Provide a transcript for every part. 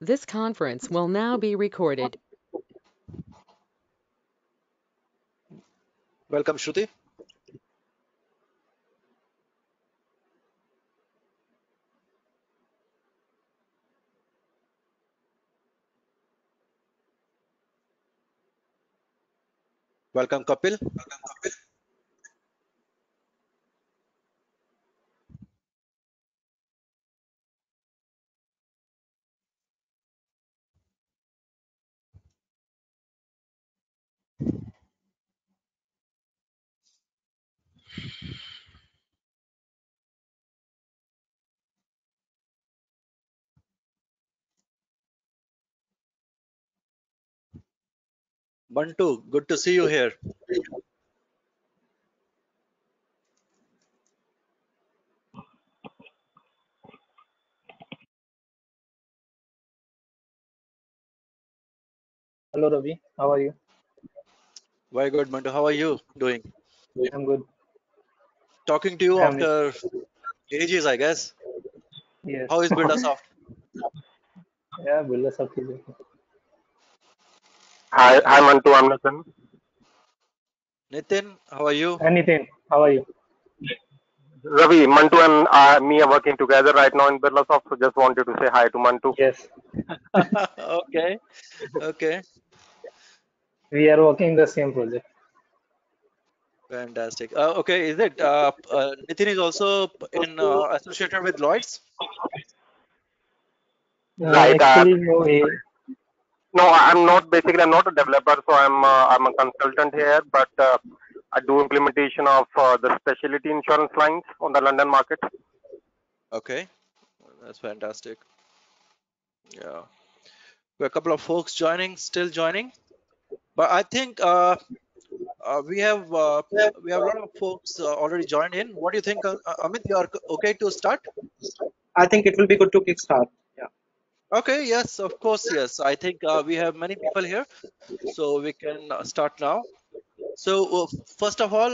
This conference will now be recorded. Welcome, Shruti. Welcome, Kapil. Bantu, good to see you here. Hello Ravi, how are you? Very good, Bantu. How are you doing? I'm good. Talking to you Family. after ages, I guess. Yes. How is Buildersoft? Yeah, Builder Sub is okay. Hi, Mantu. I'm Nathan. Nitin, how are you? Anything. How are you? Ravi, Mantu and me are working together right now in Birlasoft, so just wanted to say hi to Mantu. Yes. Okay, okay, We are working the same project. fantastic. Okay, is it? Nitin is also in associated with Lloyd's. Right. Actually, no, No, I'm not. Basically, I'm not a developer, so I'm a consultant here, but I do implementation of the specialty insurance lines on the London market. Okay, that's fantastic. Yeah, a couple of folks joining, still joining, but I think we have a lot of folks already joined in. What do you think, Amit? You are okay to start? I think it will be good to kickstart. Yeah. Okay, yes, of course, yes. I think we have many people here, so we can start now. So first of all,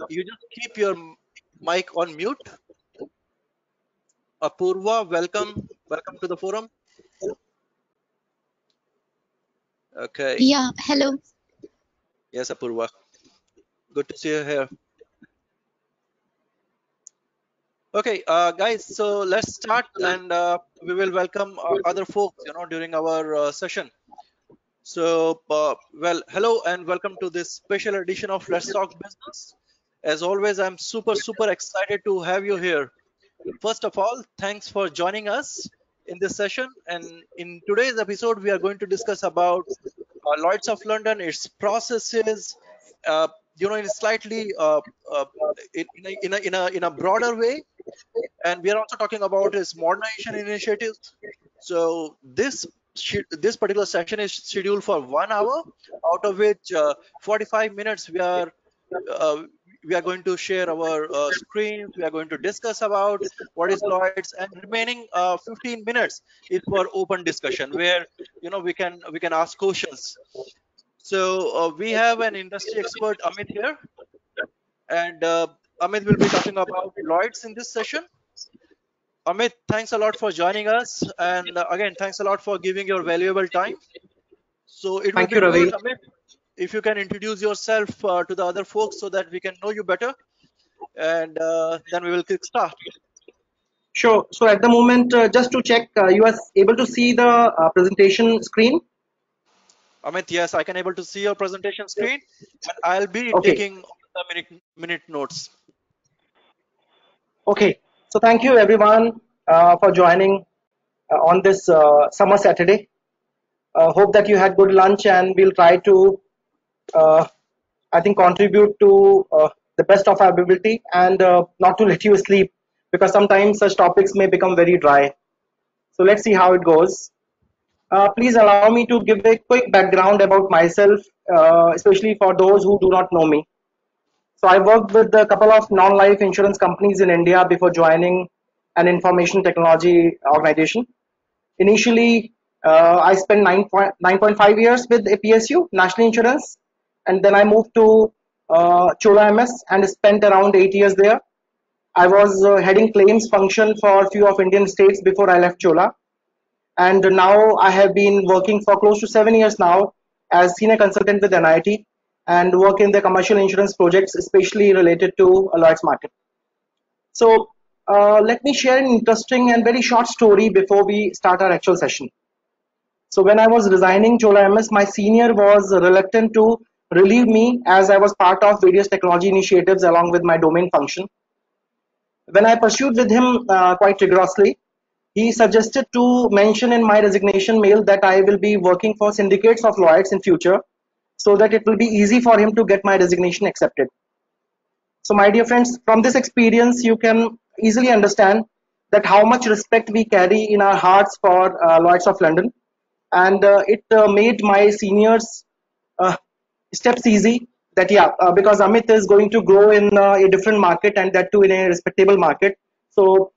you just keep your mic on mute. Apurva, welcome to the forum. Okay, Yeah, hello. yes, Apurva, good to see you here. Okay, guys, so let's start, and we will welcome other folks, during our session. So, well, hello and welcome to this special edition of Let's Talk Business. As always, I'm super excited to have you here. First of all, thanks for joining us in this session. And in today's episode, we are going to discuss about Lloyd's of London, its processes, uh, in slightly in a broader way, and we are also talking about its modernization initiatives. So this particular session is scheduled for 1 hour, out of which 45 minutes uh, we are going to share our screens. We are going to discuss about what is Lloyd's, and remaining 15 minutes is for open discussion, where we can ask questions. So we have an industry expert, Amit, here, and Amit will be talking about Lloyd's in this session. Amit, thanks a lot for joining us. And again, thanks a lot for giving your valuable time. So it will Thank be you, good, Ravi. Amit, if you can introduce yourself to the other folks so that we can know you better. And then we will kick start. Sure. So at the moment, just to check, you are able to see the presentation screen. Amit, yes, I can able to see your presentation screen, and I'll be Okay. taking the minute notes. Okay. So thank you everyone for joining on this summer Saturday. Hope that you had good lunch, and we'll try to, uh, I think, contribute to the best of our ability, and not to let you sleep, because sometimes such topics may become very dry. So let's see how it goes. Please allow me to give a quick background about myself, especially for those who do not know me. So I worked with a couple of non-life insurance companies in India before joining an information technology organization. Initially, I spent 9.5 years with APSU, National Insurance, and then I moved to Chola MS and spent around 8 years there. I was heading claims function for a few of Indian states before I left Chola. and now I have been working for close to 7 years now as senior consultant with NIT and work in the commercial insurance projects, especially related to Lloyd's market. So let me share an interesting and very short story before we start our actual session. So when I was resigning Chola MS, my senior was reluctant to relieve me as I was part of various technology initiatives along with my domain function. When I pursued with him quite rigorously, he suggested to mention in my resignation mail that I will be working for syndicates of Lloyd's in future so that it will be easy for him to get my resignation accepted. So my dear friends, from this experience, you can easily understand that how much respect we carry in our hearts for Lloyd's of London. And it made my seniors steps easy that because Amit is going to grow in a different market and that too in a respectable market. So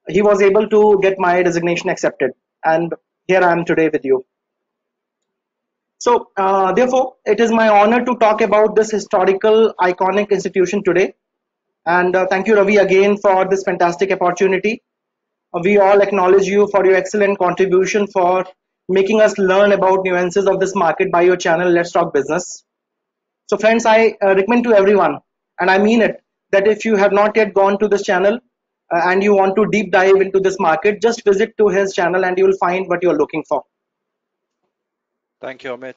he was able to get my resignation accepted, and here I am today with you. So therefore, it is my honor to talk about this historical iconic institution today. And thank you, Ravi, again for this fantastic opportunity. We all acknowledge you for your excellent contribution for making us learn about nuances of this market by your channel, Let's Talk Business. So friends, I recommend to everyone, and I mean it, that if you have not yet gone to this channel and you want to deep dive into this market, just visit to his channel and you will find what you are looking for. Thank you, Amit.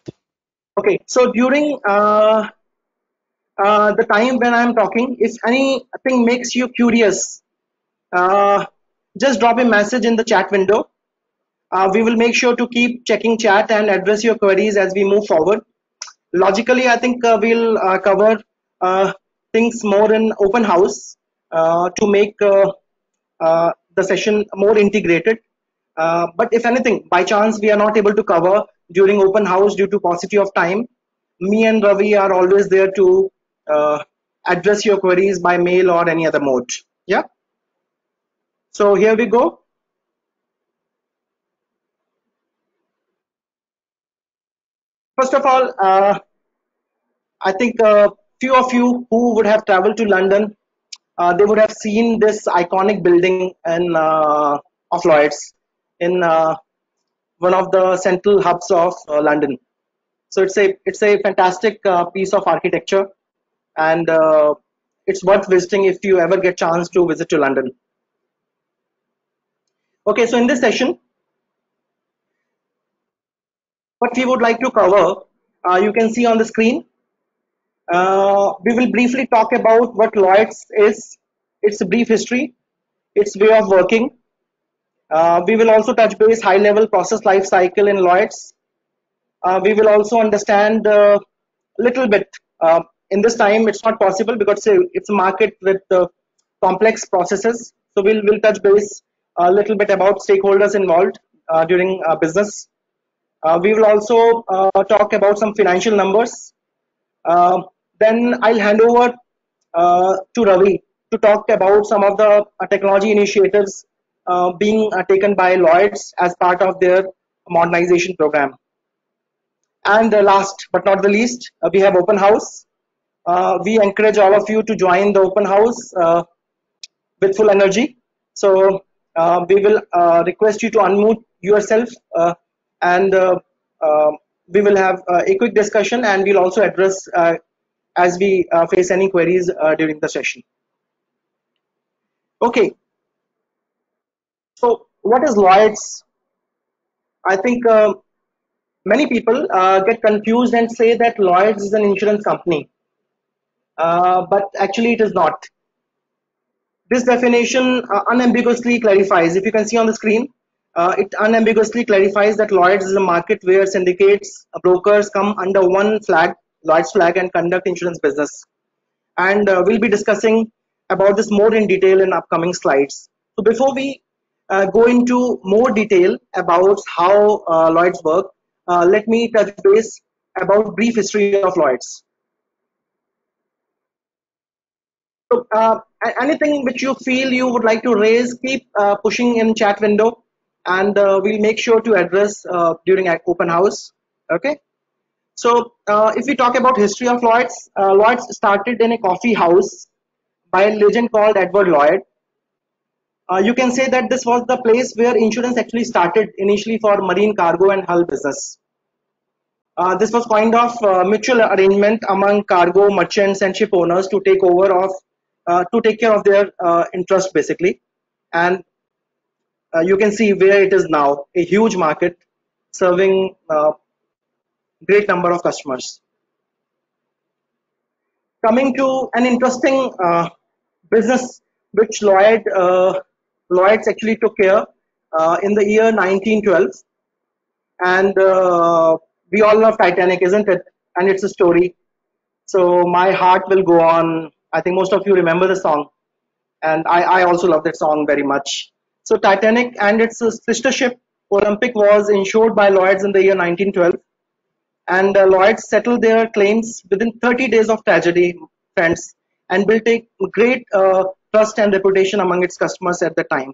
Okay, so during the time when I'm talking, if anything makes you curious, just drop a message in the chat window. We will make sure to keep checking chat and address your queries as we move forward. Logically, I think we'll cover things more in open house to make the session more integrated. But if anything, by chance we are not able to cover during open house due to paucity of time, me and Ravi are always there to address your queries by mail or any other mode. Yeah. So here we go. First of all, I think few of you who would have traveled to London, they would have seen this iconic building in of Lloyd's in one of the central hubs of London. So it's a fantastic piece of architecture, and it's worth visiting if you ever get chance to visit to London. Okay, so in this session, what we would like to cover, you can see on the screen. We will briefly talk about what Lloyd's is, its brief history, its way of working. We will also touch base high-level process life cycle in Lloyd's. We will also understand a little bit. In this time, it's not possible because it's a market with complex processes. So we'll touch base a little bit about stakeholders involved during business. We will also talk about some financial numbers. Then I'll hand over to Ravi to talk about some of the technology initiatives being taken by Lloyd's as part of their modernization program. And last but not the least, we have open house. We encourage all of you to join the open house with full energy. So we will request you to unmute yourself and we will have a quick discussion, and we'll also address as we face any queries during the session. Okay. So what is Lloyd's? I think many people get confused and say that Lloyd's is an insurance company, but actually it is not. This definition unambiguously clarifies, if you can see on the screen, it unambiguously clarifies that Lloyd's is a market where syndicates, brokers come under one flag, Lloyd's flag, and conduct insurance business. And we'll be discussing about this more in detail in upcoming slides. So before we go into more detail about how Lloyd's work, let me touch base about brief history of Lloyd's. So anything which you feel you would like to raise, keep pushing in chat window, and we'll make sure to address during open house. Okay. So if we talk about history of Lloyd's, Lloyd's started in a coffee house by a legend called Edward Lloyd. You can say that this was the place where insurance actually started initially for marine cargo and hull business. This was kind of mutual arrangement among cargo merchants and ship owners to take care of their interest basically, and you can see where it is now, a huge market serving great number of customers. Coming to an interesting business which Lloyd's actually took care in the year 1912, and we all love Titanic, isn't it? And it's a story. So my heart will go on. I think most of you remember the song, and I also love that song very much. So Titanic and its sister ship Olympic was insured by Lloyd's in the year 1912, and Lloyd's settled their claims within 30 days of tragedy, friends, and built a great trust and reputation among its customers at the time.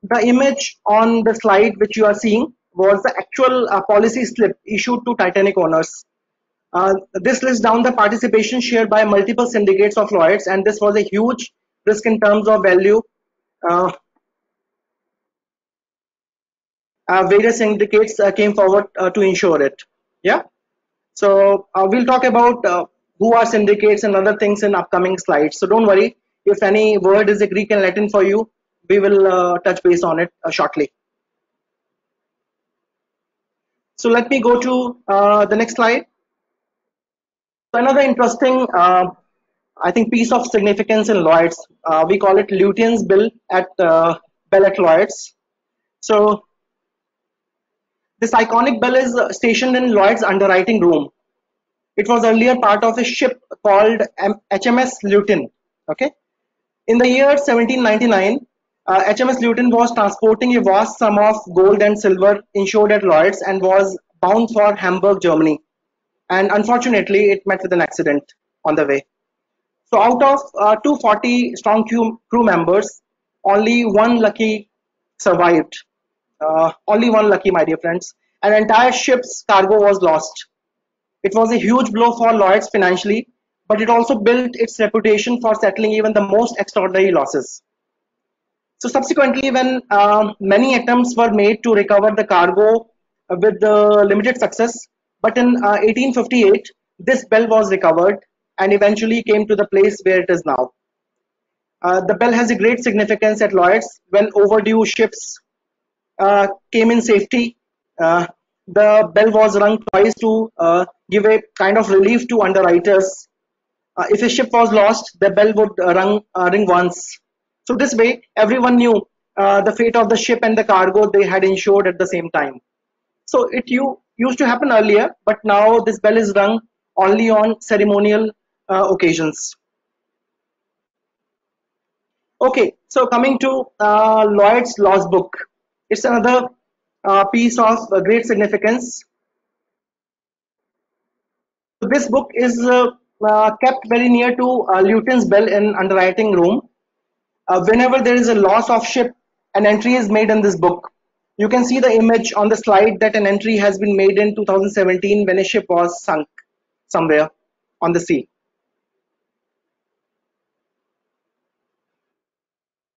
The image on the slide which you are seeing was the actual policy slip issued to Titanic owners. This lists down the participation shared by multiple syndicates of Lloyd's, and this was a huge risk in terms of value. Uh, Various syndicates came forward to insure it. Yeah. So we'll talk about who are syndicates and other things in upcoming slides. So don't worry, if any word is a Greek and Latin for you, we will touch base on it shortly. So let me go to the next slide. So another interesting, I think, piece of significance in Lloyd's, we call it Lutyens' Bill at Lloyd's. So this iconic bell is stationed in Lloyd's underwriting room. It was earlier part of a ship called HMS Luton. Okay. In the year 1799, HMS Luton was transporting a vast sum of gold and silver insured at Lloyd's and was bound for Hamburg, Germany. And unfortunately, it met with an accident on the way. So out of 240 strong crew members, only one lucky survived. Only one lucky, my dear friends. An entire ship's cargo was lost. It was a huge blow for Lloyd's financially, but it also built its reputation for settling even the most extraordinary losses. So subsequently, when many attempts were made to recover the cargo with limited success, but in 1858, this bell was recovered and eventually came to the place where it is now. The bell has a great significance at Lloyd's. When overdue ships came in safety, the bell was rung twice to give a kind of relief to underwriters. If a ship was lost, the bell would ring once. So this way, everyone knew the fate of the ship and the cargo they had insured at the same time. So it used to happen earlier, but now this bell is rung only on ceremonial occasions. Okay, so coming to Lloyd's Loss Book. It's another piece of great significance. This book is kept very near to Luton's bell in underwriting room. Whenever there is a loss of ship, an entry is made in this book. You can see the image on the slide that an entry has been made in 2017 when a ship was sunk somewhere on the sea.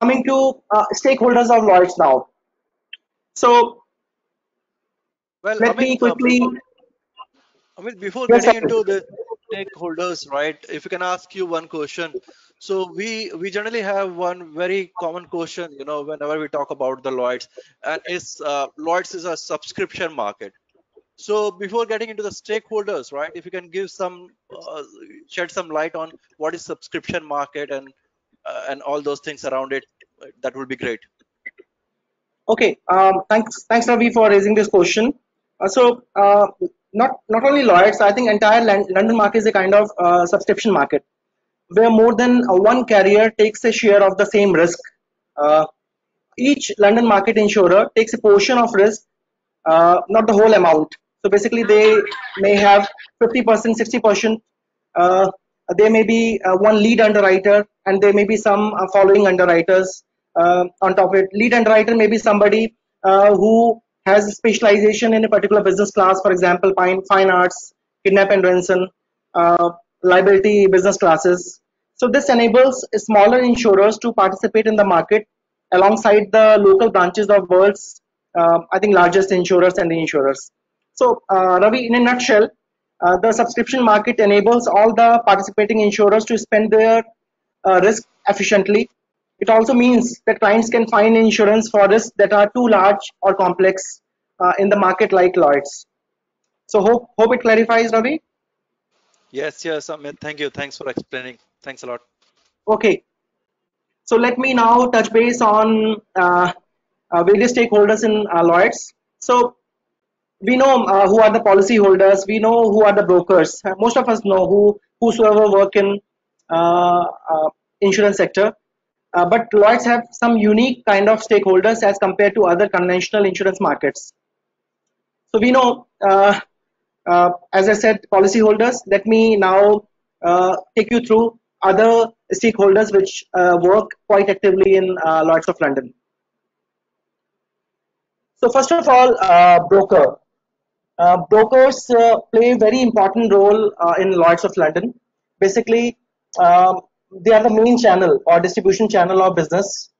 Coming to stakeholders of Lloyd's now. So Well, let me quickly. Before Yes, getting sir. into the stakeholders, right? If you can ask you one question. So we generally have one very common question, whenever we talk about the Lloyd's, and it's Lloyd's is a subscription market. So before getting into the stakeholders, right? If you can give shed some light on what is subscription market and all those things around it, that would be great. Okay, thanks Ravi for raising this question. Not only Lloyd's, I think entire London market is a kind of subscription market where more than one carrier takes a share of the same risk. Uh, each London market insurer takes a portion of risk, not the whole amount. So basically, they may have 50%, 60%. Uh, there may be one lead underwriter, and there may be some following underwriters on top of it. Lead underwriter may be somebody who has specialization in a particular business class, for example, fine arts, kidnap and ransom, uh, liability business classes. So this enables smaller insurers to participate in the market alongside the local branches of world's, I think, largest insurers and reinsurers. So, Ravi, in a nutshell, the subscription market enables all the participating insurers to spend their risk efficiently. It also means that clients can find insurance for risks that are too large or complex in the market like Lloyd's. So hope it clarifies, Ravi. Yes, Amit. Thank you. Thanks for explaining. Thanks a lot. Okay, so let me now touch base on various stakeholders in Lloyd's. So we know who are the policy holders. We know who are the brokers. Most of us know whosoever work in insurance sector. But Lloyd's have some unique kind of stakeholders as compared to other conventional insurance markets. So we know, as I said, policyholders. Let me now take you through other stakeholders which work quite actively in Lloyd's of London. So first of all, broker. Brokers play a very important role in Lloyd's of London. Basically, they are the main channel or distribution channel of business.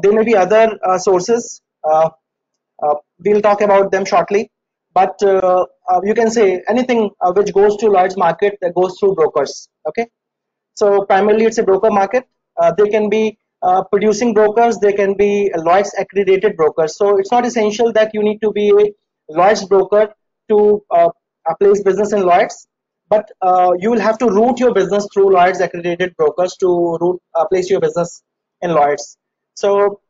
There may be other sources. We'll talk about them shortly. But you can say anything which goes to Lloyd's market that goes through brokers. Okay. So primarily it's a broker market. They can be producing brokers. They can be Lloyd's accredited brokers. So it's not essential that you need to be a Lloyd's broker to place business in Lloyd's, but you will have to route your business through Lloyd's accredited brokers to place your business in Lloyd's. So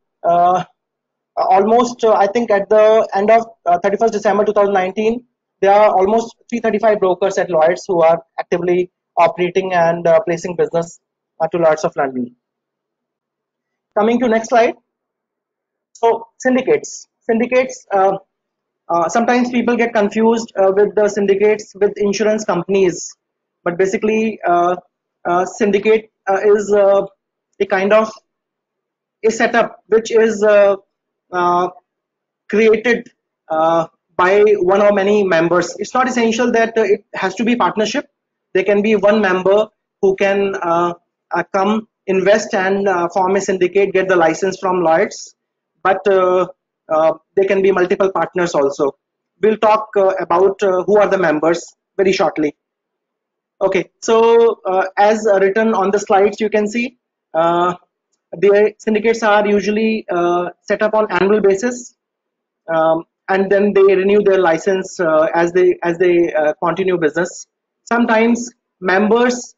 almost, I think at the end of 31st December 2019, there are almost 335 brokers at Lloyd's who are actively operating and placing business to Lloyd's of London. Coming to next slide. So syndicates. Sometimes people get confused with the syndicates with insurance companies, but basically syndicate is a kind of a setup which is created by one or many members. It's not essential that it has to be partnership. There can be one member who can come invest and form a syndicate, get the license from Lloyd's, but there can be multiple partners also. We'll talk about who are the members very shortly. Okay, so as written on the slides, you can see the syndicates are usually set up on annual basis, and then they renew their license as they continue business. Sometimes members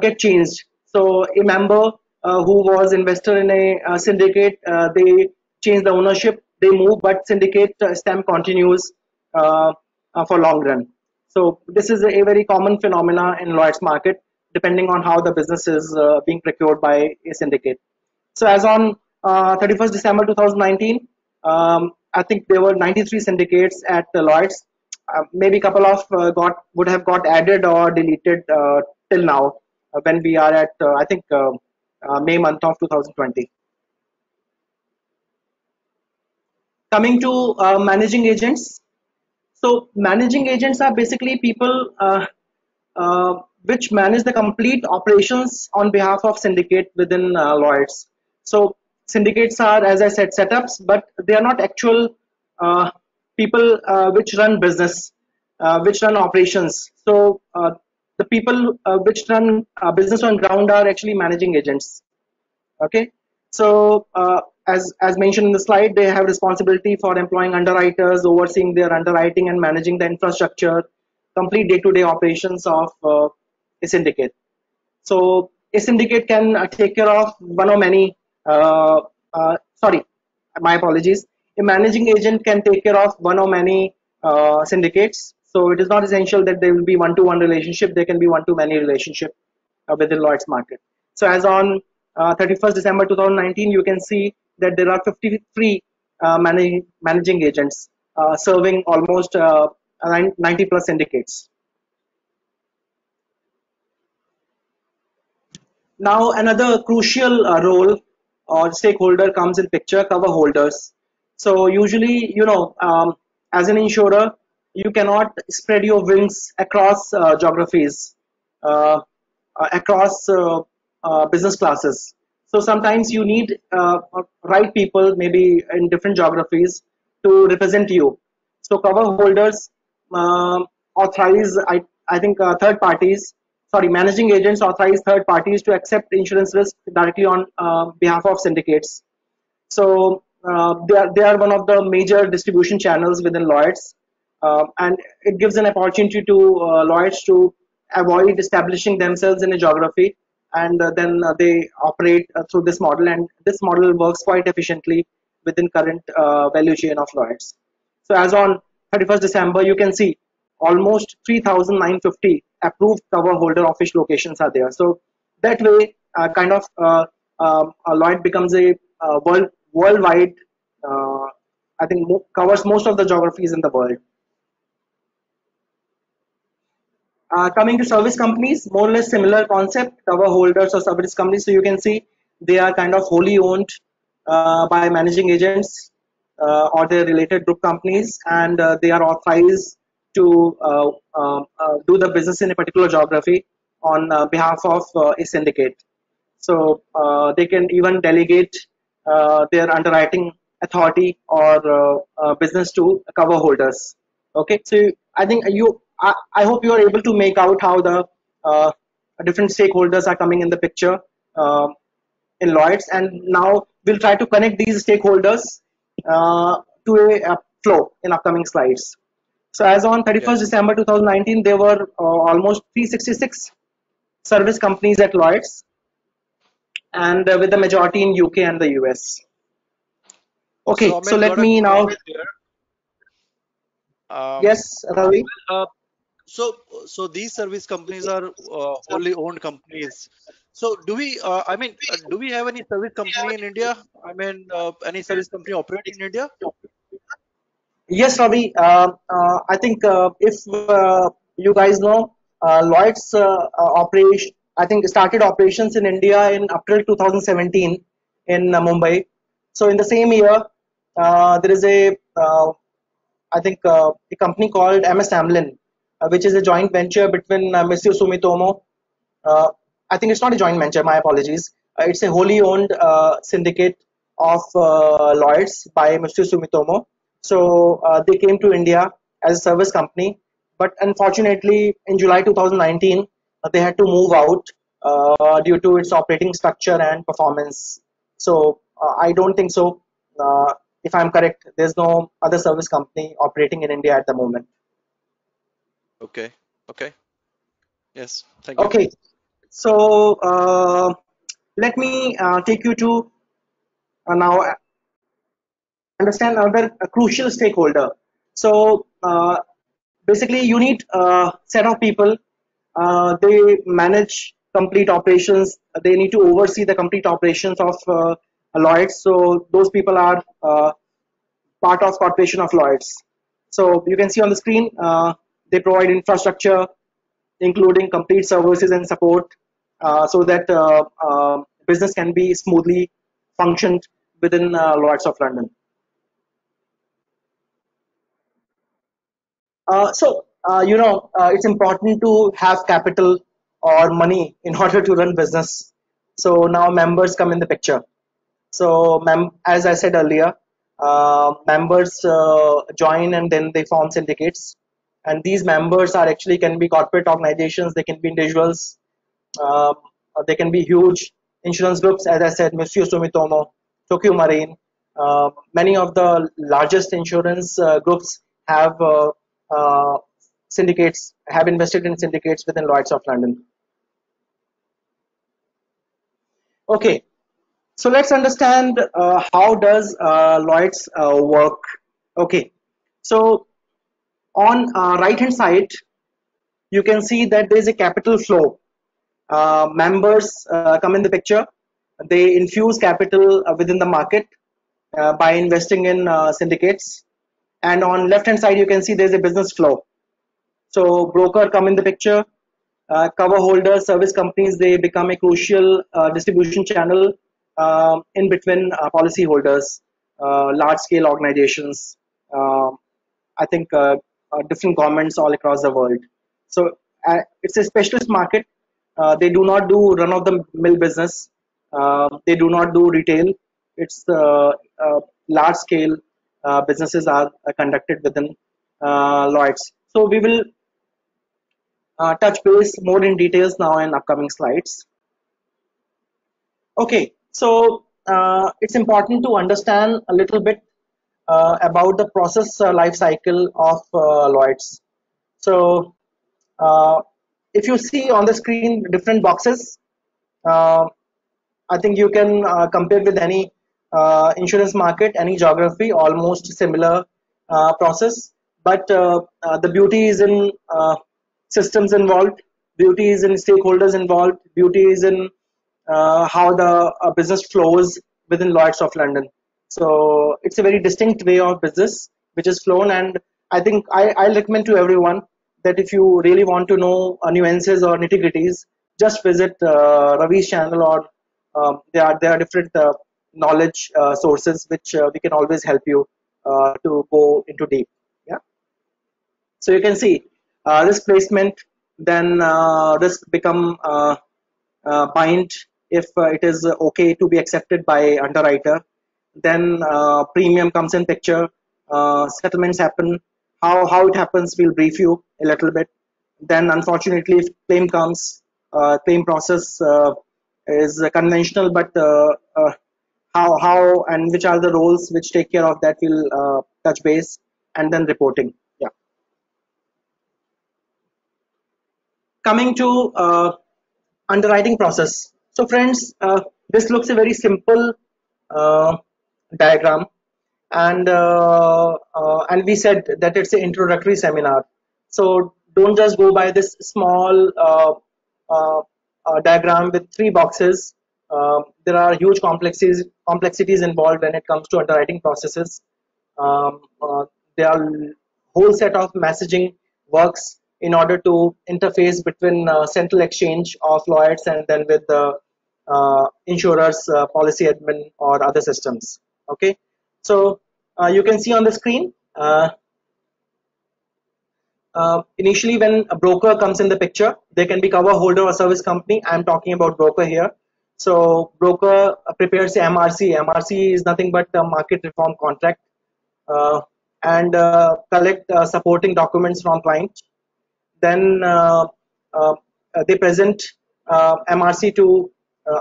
get changed. So a member who was investor in a syndicate, they change the ownership, they move, but syndicate stamp continues for long run. So this is a very common phenomena in Lloyd's market, depending on how the business is being procured by a syndicate. So as on 31st December 2019, I think there were 93 syndicates at Lloyd's. Maybe a couple of would have got added or deleted till now when we are at I think May month of 2020. Coming to managing agents. So managing agents are basically people which manage the complete operations on behalf of syndicate within Lloyd's. So syndicates are, as I said, setups, but they are not actual people which run business, which run operations. So the people which run business on ground are actually managing agents. Okay, so as mentioned in the slide, they have responsibility for employing underwriters, overseeing their underwriting and managing the infrastructure, complete day-to-day operations of a syndicate. So a syndicate can take care of one or many, sorry, my apologies. A managing agent can take care of one or many syndicates. So it is not essential that there will be one-to-one relationship. There can be one-to-many relationship within Lloyd's market. So as on 31st December 2019, you can see that there are 53 managing agents serving almost 90 plus syndicates. Now another crucial role or stakeholder comes in picture, cover holders. So usually, you know, as an insurer, you cannot spread your wings across geographies, across business classes. So sometimes you need right people, maybe in different geographies, to represent you. So cover holders authorize, I think, third parties, sorry, managing agents authorize third parties to accept insurance risk directly on behalf of syndicates. So they are one of the major distribution channels within Lloyd's, and it gives an opportunity to Lloyd's to avoid establishing themselves in a geography, and then they operate through this model, and this model works quite efficiently within current value chain of Lloyd's. So as on 31st December, you can see almost 3,950 approved cover holder office locations are there. So that way, kind of Lloyd becomes a worldwide. Uh, I think covers most of the geographies in the world. Coming to service companies, more or less similar concept, cover holders or service companies. So you can see they are kind of wholly owned by managing agents or their related group companies, and they are authorized to do the business in a particular geography on behalf of a syndicate. So they can even delegate their underwriting authority or business to cover holders. Okay, so I think I hope you are able to make out how the uh, different stakeholders are coming in the picture in Lloyd's, and now we'll try to connect these stakeholders to a flow in upcoming slides. So as on 31st Yes. December 2019, there were almost 366 service companies at Lloyd's, and with the majority in UK and the US. So Okay, so Amit, let got a me now, comment here. Um, yes, Ravi. uh, so these service companies are wholly owned companies. So do we have any service company in India? Any service company operate in India? Yes, Ravi. I think if you guys know, Lloyd's operation, I think started operations in India in April 2017 in Mumbai. So in the same year, there is I think a company called MS Amlin, which is a joint venture between Mitsui Sumitomo. Uh, I think it's not a joint venture. My apologies. It's a wholly owned syndicate of Lloyd's by Mitsui Sumitomo. So they came to India as a service company, but unfortunately, in July 2019, they had to move out due to its operating structure and performance. So I don't think so. If I'm correct, there's no other service company operating in India at the moment. Okay. Okay. Yes. Thank you. Okay, so let me take you to now understand another crucial stakeholder. So basically, you need a set of people. They manage complete operations. They need to oversee the complete operations of Lloyd's. So those people are part of Corporation of Lloyd's. So you can see on the screen, they provide infrastructure, including complete services and support, so that business can be smoothly functioned within Lloyd's of London. It's important to have capital or money in order to run business. So now members come in the picture. So, as I said earlier, members join and then they form syndicates. And these members are actually can be corporate organizations, they can be individuals, um, they can be huge insurance groups. As I said, Mitsui Sumitomo, Tokyo Marine, many of the largest insurance groups have syndicates, have invested in syndicates within Lloyd's of London. Okay, so let's understand how does Lloyd's work. Okay, so on right hand side, you can see that there is a capital flow. Members come in the picture. They infuse capital within the market by investing in syndicates. And on left hand side, you can see there's a business flow. So broker come in the picture. Cover holders, service companies, they become a crucial distribution channel in between policy holders, large scale organizations, I think different governments all across the world. So it's a specialist market. They do not do run of the mill business. They do not do retail. It's large scale businesses are conducted within Lloyd's. So we will touch base more in details now in upcoming slides. Okay, so it's important to understand a little bit about the process life cycle of Lloyd's. So if you see on the screen different boxes, uh, I think you can compare with any insurance market, any geography, almost similar process. But the beauty is in systems involved, beauty is in stakeholders involved, beauty is in how the business flows within Lloyd's of London. So it's a very distinct way of business which is flown, and I think I recommend to everyone that if you really want to know nuances or nitty gritties, just visit Ravi's channel, or there are different knowledge sources which we can always help you to go into deep. Yeah. So you can see risk placement, then risk become bind if it is okay to be accepted by underwriter. Then premium comes in picture, settlements happen. How it happens, we'll brief you a little bit. Then unfortunately, if claim comes, claim process is conventional, but how and which are the roles which take care of that, we'll touch base. And then reporting. Yeah. Coming to underwriting process. So friends, this looks a very simple uh, diagram, and we said that it's an introductory seminar. So don't just go by this small uh, diagram with three boxes. There are huge complexities involved when it comes to underwriting processes. Um, uh, there are whole set of messaging works in order to interface between central exchange of Lloyd's and then with the insurers, policy admin or other systems. Okay, so you can see on the screen. Initially, when a broker comes in the picture, they can be cover holder or service company. I'm talking about broker here. So broker prepares the MRC. MRC is nothing but a market reform contract, uh, and collect supporting documents from client. Then uh, they present MRC to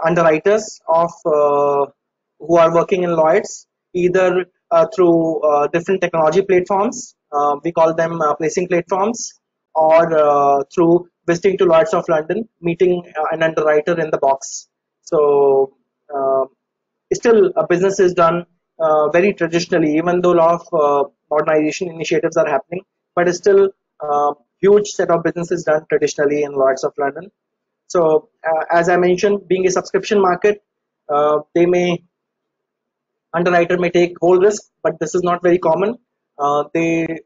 underwriters of who are working in Lloyd's, either through different technology platforms. We call them placing platforms, or through visiting to Lloyd's of London, meeting an underwriter in the box. So still, a business is done very traditionally, even though a lot of modernization initiatives are happening, but it's still huge set of businesses done traditionally in Lloyd's of London. So as I mentioned, being a subscription market, they may underwriter may take whole risk, but this is not very common. They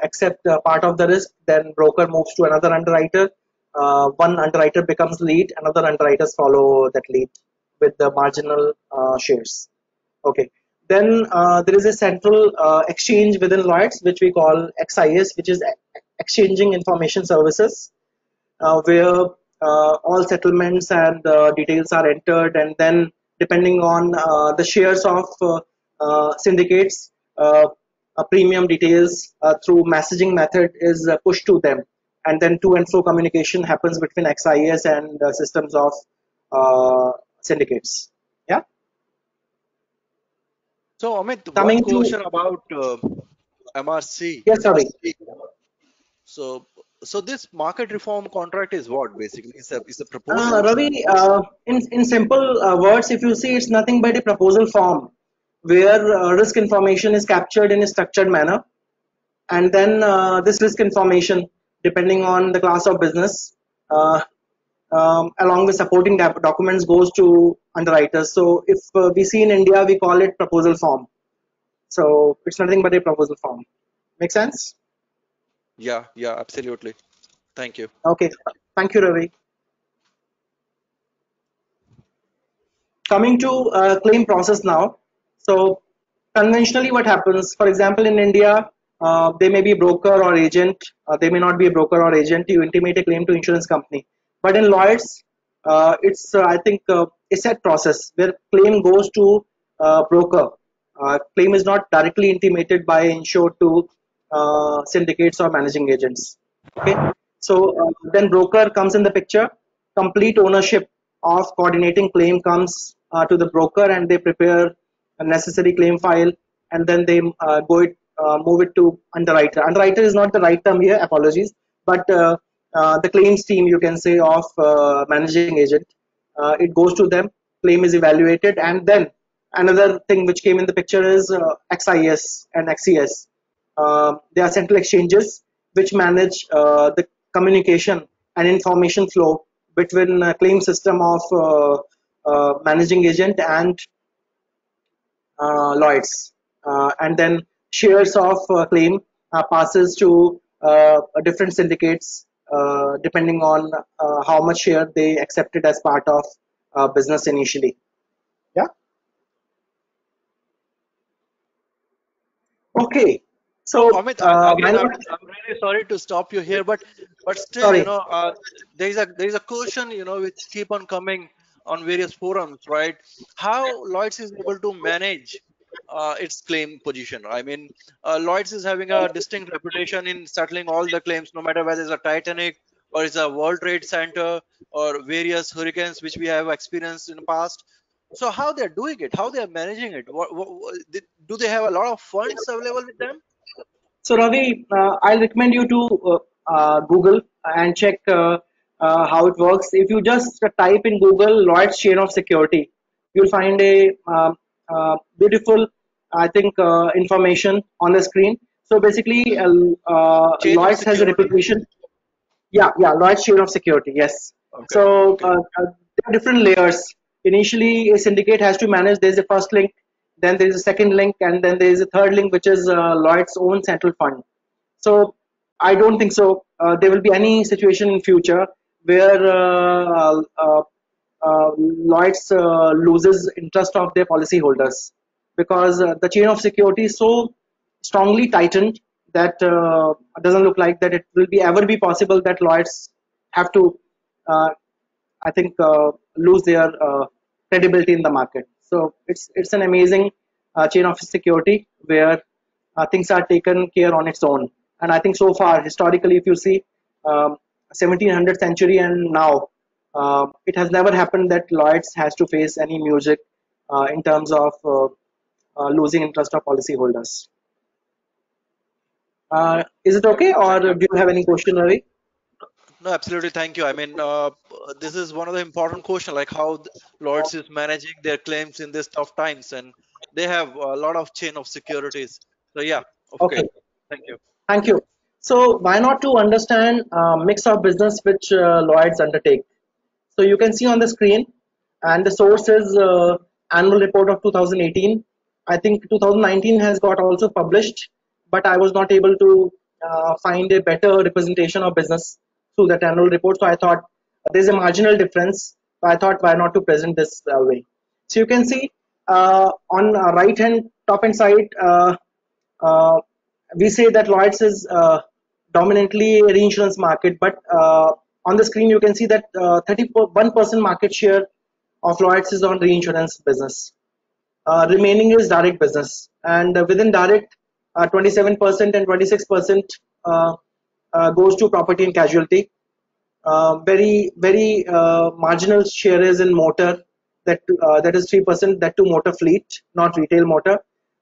accept part of the risk, then broker moves to another underwriter. One underwriter becomes lead, another underwriters follow that lead with the marginal shares. Okay. Then there is a central exchange within Lloyd's, which we call XIS, which is Exchanging Information Services, where all settlements and details are entered, and then depending on the shares of syndicates, premium details through messaging method is pushed to them, and then to and fro communication happens between XIS and systems of syndicates. Yeah. So Amit, one Coming to question about MRC. yes, sorry. So, so this market reform contract is what basically? It's a proposal. Ravi, in simple words, if you see, it's nothing but a proposal form where risk information is captured in a structured manner, and then this risk information, depending on the class of business, uh, along with supporting documents, goes to underwriters. So if we see in India, we call it proposal form. So it's nothing but a proposal form. Make sense? Yeah, yeah, absolutely. Thank you. Okay. Thank you, Ravi. Coming to claim process now. So conventionally what happens, for example, in India, they may be broker or agent, they may not be a broker or agent. You intimate a claim to insurance company, but in Lloyd's, it's I think a set process where claim goes to broker. Claim is not directly intimated by insured to syndicates or managing agents. Okay, so then broker comes in the picture. Complete ownership of coordinating claim comes to the broker, and they prepare a necessary claim file, and then they move it to underwriter. Underwriter is not the right term here, apologies, but the claims team, you can say, of managing agent. It goes to them, claim is evaluated, and then another thing which came in the picture is XIS and XES. They are central exchanges which manage the communication and information flow between claim system of managing agent and Lloyd's, and then shares of claim passes to different syndicates depending on how much share they accepted as part of business initially. Yeah. Okay. So Amit, again, I'm really sorry to stop you here, but still, sorry. there is a question, which keep on coming on various forums, right? How Lloyd's is able to manage its claim position. I mean, Lloyd's is having a distinct reputation in settling all the claims, no matter whether it's a Titanic or it's a World Trade Center or various hurricanes which we have experienced in the past. So how they're doing it, how they're managing it, do they have a lot of funds available with them? So Ravi, I'll recommend you to Google and check how it works. If you just type in Google Lloyd's chain of security, you'll find a beautiful, I think, information on the screen. So basically, Chain of Lloyd's has a security. reputation. Yeah, Lloyd's chain of security. Yes. Okay. So Okay. there are different layers. Initially, a syndicate has to manage. There's a first link, then there is a second link, and then there is a third link, which is Lloyd's own central fund. So I don't think so. There will be any situation in future where Lloyd's loses interest of their policyholders, because the chain of security is so strongly tightened that doesn't look like that it will be ever be possible that Lloyd's have to, I think, lose their credibility in the market. So it's an amazing chain of security where things are taken care on its own. And I think so far, historically, if you see, 1700th century and now, it has never happened that Lloyd's has to face any music in terms of losing interest of policyholders. Is it okay, or do you have any question, Ravi? No, absolutely. Thank you. I mean, this is one of the important questions, like how Lloyd's is managing their claims in these tough times, and they have a lot of chain of securities. So yeah, okay. Okay, Thank you. thank you. So why not to understand mix of business which Lloyd's undertake? So you can see on the screen, and the source is annual report of 2018. I think 2019 has got also published, but I was not able to find a better representation of business through that annual report. So I thought there's a marginal difference. So I thought why not to present this way. So you can see on right hand top hand side, uh, we say that Lloyd's is dominantly a reinsurance market, but on the screen you can see that 31% market share of Lloyd's is on reinsurance business. Remaining is direct business, and within direct, 27% and 26% goes to property and casualty. Very marginal share is in motor, that is 3%, that to motor fleet, not retail motor,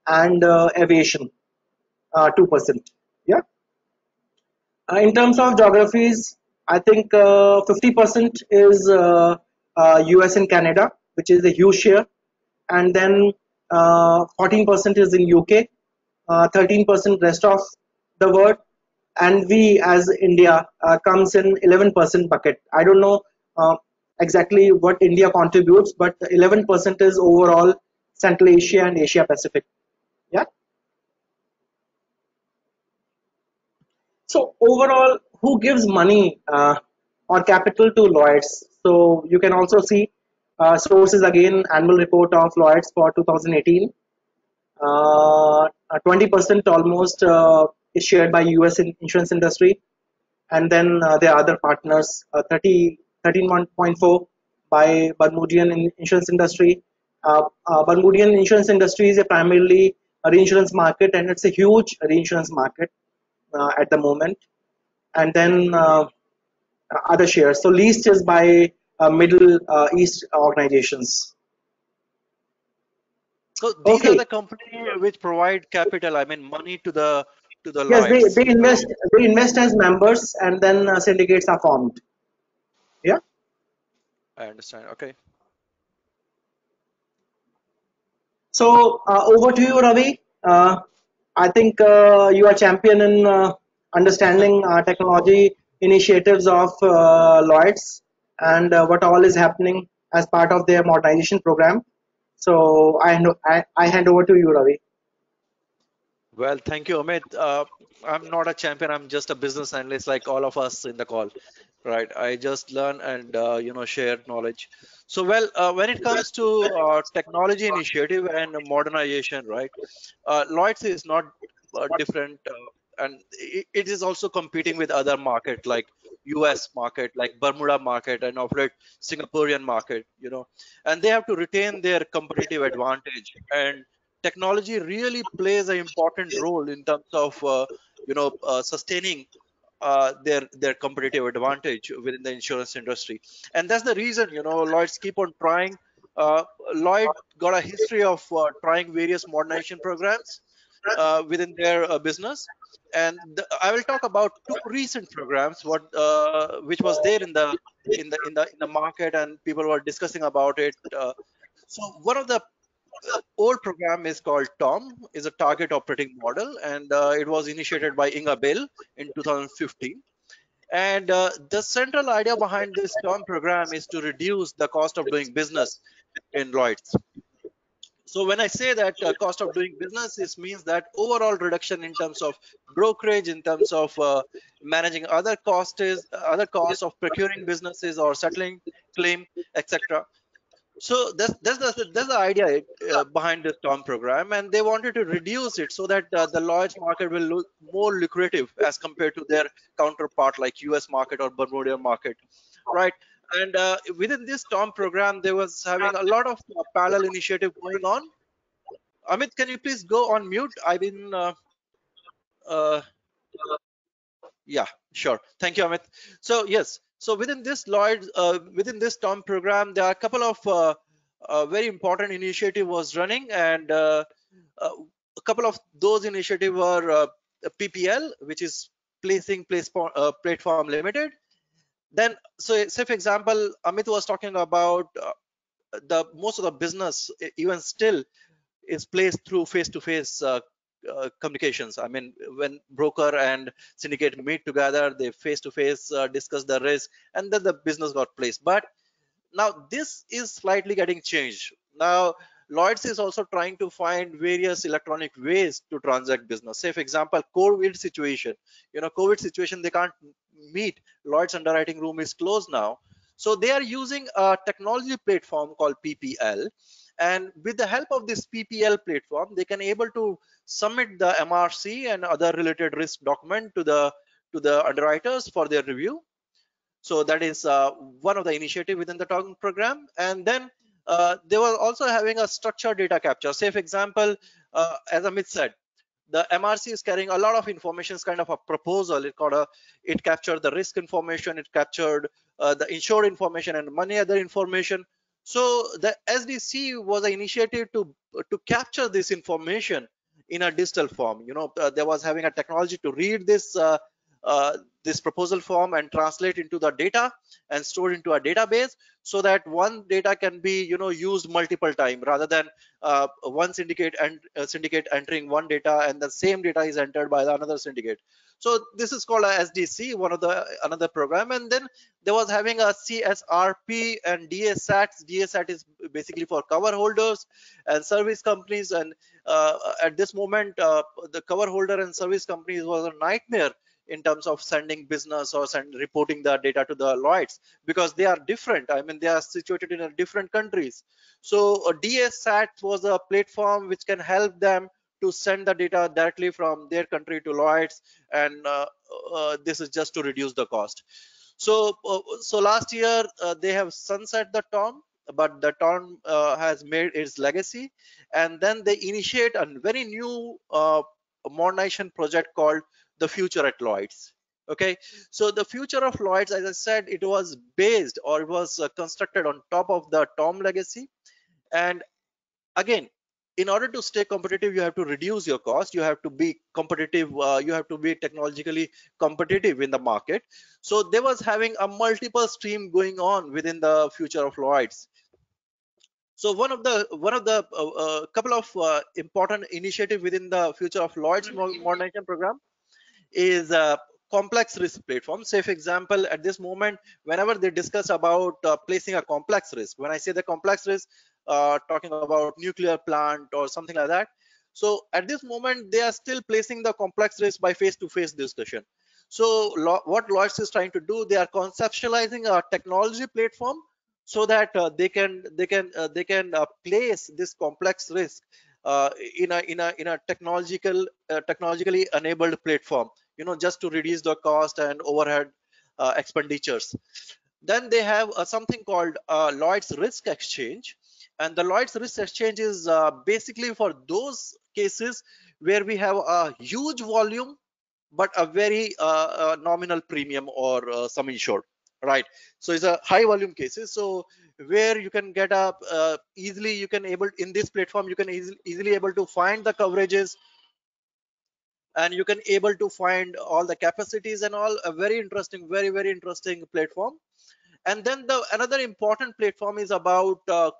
and aviation, 2%. Yeah. In terms of geographies, I think 50% is US and Canada, which is a huge share, and then 14% is in UK, 13% rest of the world, and we as India comes in 11% bucket. I don't know exactly what India contributes, but 11% is overall Central Asia and Asia Pacific. Yeah. So overall, who gives money or capital to Lloyd's? So you can also see sources again, annual report of Lloyd's for 2018. 20% almost is shared by US insurance industry, and then there are other partners, 13.4 by Bermudian insurance industry. Bermudian insurance industry is a primarily a reinsurance market, and it's a huge reinsurance market at the moment. And then other shares. So leased is by Middle East organizations. So these are Okay. the company which provide capital, I mean money to the Yes, Lloyds. they invest as members, and then syndicates are formed. Yeah. I understand. Okay. So over to you, Ravi. I think you are champion in understanding technology initiatives of Lloyd's and what all is happening as part of their modernization program. So I hand over to you, Ravi. Well, thank you, Amit. I'm not a champion. I'm just a business analyst like all of us in the call, right? I just learn and share knowledge. So, well, when it comes to technology initiative and modernization, right? Lloyd's is not different, and it is also competing with other market like US market, like Bermuda market, and operate Singaporean market. And they have to retain their competitive advantage. And technology really plays an important role in terms of sustaining their competitive advantage within the insurance industry. And that's the reason Lloyd's keep on trying. Lloyd got a history of trying various modernization programs within their business. And I will talk about two recent programs which was there in the market, and people were discussing about it. So one of the old program is called TOM, is a target operating model, and it was initiated by Inga Bell in 2015. And the central idea behind this TOM program is to reduce the cost of doing business in Lloyd's. So when I say that cost of doing business, this means that overall reduction in terms of brokerage, in terms of managing other costs of procuring businesses or settling claim, etc. So that's the idea behind this TOM program, and they wanted to reduce it so that the Lloyd's market will look more lucrative as compared to their counterpart like US market or Bermuda market, right? And within this TOM program, they was having a lot of parallel initiative going on. Amit, can you please go on mute? I've been uh, Yeah, sure. Thank you, Amit. So yes, so within this TOM program, there are a couple of very important initiative was running, and uh, a couple of those initiative were PPL, which is Platform Limited. Then, so say for example, Amit was talking about the most of the business, even still, is placed through face-to-face communications. I mean, when broker and syndicate meet together, they face-to-face discuss the risk, and then the business got placed. But now this is slightly getting changed. Now Lloyd's is also trying to find various electronic ways to transact business. Say for example, COVID situation. COVID situation, they can't meet. Lloyd's underwriting room is closed now. So they are using a technology platform called PPL, and with the help of this PPL platform, they can able to submit the MRC and other related risk document to the underwriters for their review. So that is one of the initiative within the TOM program. And then they were also having a structured data capture. Say for example, as Amit said, the MRC is carrying a lot of information, kind of a proposal. It captured the risk information, it captured the insured information and many other information. So the SDC was an initiative to capture this information in a digital form. There was having a technology to read this proposal form and translate into the data and store into a database, so that one data can be used multiple time, rather than one syndicate and syndicate entering one data and the same data is entered by the another syndicate. So this is called a SDC, one of the another program. And then there was having a CSRP and DASAT. DASAT is basically for cover holders and service companies. And at this moment, the cover holder and service companies was a nightmare in terms of sending business or reporting the data to the Lloyd's, because they are different. I mean, they are situated in different countries. So DASAT was a platform which can help them to send the data directly from their country to Lloyd's, and this is just to reduce the cost. So last year they have sunset the TOM, but the TOM has made its legacy, and then they initiate a very new modernization project called the Future at Lloyd's. Okay, so the Future of Lloyd's, as I said, it was based, or it was constructed on top of the TOM legacy. And again, in order to stay competitive, you have to reduce your cost, you have to be competitive, you have to be technologically competitive in the market. So they was having a multiple stream going on within the Future of Lloyd's. So one of the couple of important initiative within the Future of Lloyd's modernization program is a complex risk platform. Say for example, at this moment, whenever they discuss about placing a complex risk, when I say the complex risk, talking about nuclear plant or something like that. So at this moment, they are still placing the complex risk by face-to-face discussion. So what Lloyds is trying to do, they are conceptualizing a technology platform so that they can place this complex risk in a technologically enabled platform, just to reduce the cost and overhead expenditures. Then they have something called Lloyd's Risk Exchange, and the Lloyd's Risk Exchange is basically for those cases where we have a huge volume but a very nominal premium or sum insured, right? So it's a high volume cases, so where you can get up easily, you can able in this platform, you can easily able to find the coverages, and you can able to find all the capacities and all. A very interesting, very interesting platform. And then the another important platform is about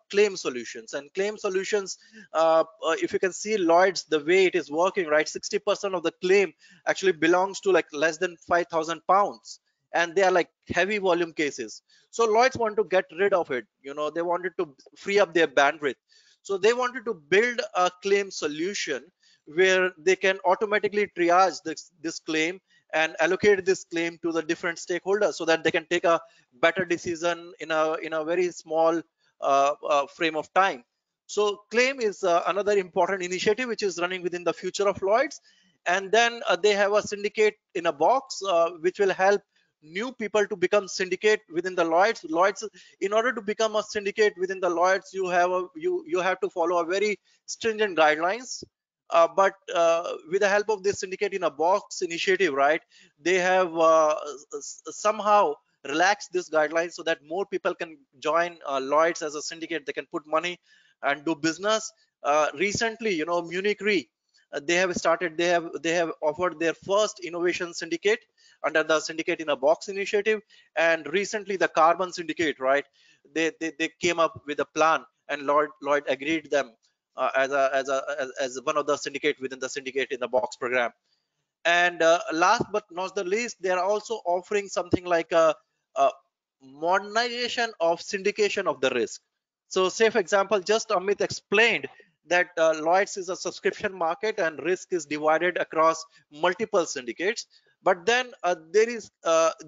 claim solutions. And claim solutions, if you can see Lloyd's, the way it is working, right, 60% of the claim actually belongs to like less than 5,000 pounds, and they are like heavy volume cases. So Lloyd's want to get rid of it, they wanted to free up their bandwidth. So they wanted to build a claim solution where they can automatically triage this claim and allocate this claim to the different stakeholders so that they can take a better decision in a very small frame of time. So claim is another important initiative which is running within the Future of Lloyd's. And then they have a syndicate in a box which will help new people to become syndicate within the Lloyd's. In order to become a syndicate within the Lloyd's, you have to follow a very stringent guidelines. But with the help of this syndicate in a box initiative, right, they have somehow relaxed this guidelines so that more people can join Lloyd's as a syndicate. They can put money and do business. Recently, Munich Re, they have offered their first innovation syndicate under the syndicate in a box initiative. And recently the carbon syndicate, right, they came up with a plan, and Lloyd agreed them as one of the syndicate within the syndicate in the box program. And last but not the least, they are also offering something like a modernization of syndication of the risk. So say for example, just Amit explained that Lloyd's is a subscription market and risk is divided across multiple syndicates. But then there is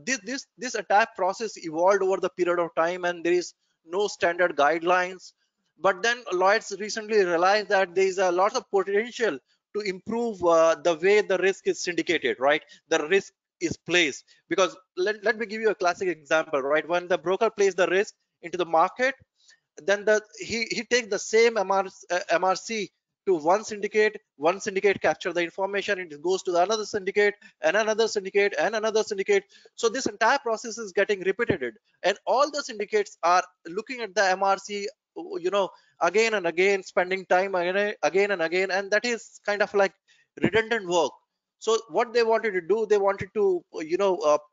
this entire process evolved over the period of time, and there is no standard guidelines. But then Lloyd's recently realized that there is a lot of potential to improve the way the risk is syndicated, right? The risk is placed, because let me give you a classic example, right? When the broker places the risk into the market, then he takes the same MRC to one syndicate capture the information, it goes to the another syndicate and another syndicate and another syndicate. So this entire process is getting repeated, and all the syndicates are looking at the MRC, again and again, spending time again and again, and that is kind of like redundant work. So what they wanted to do, they wanted to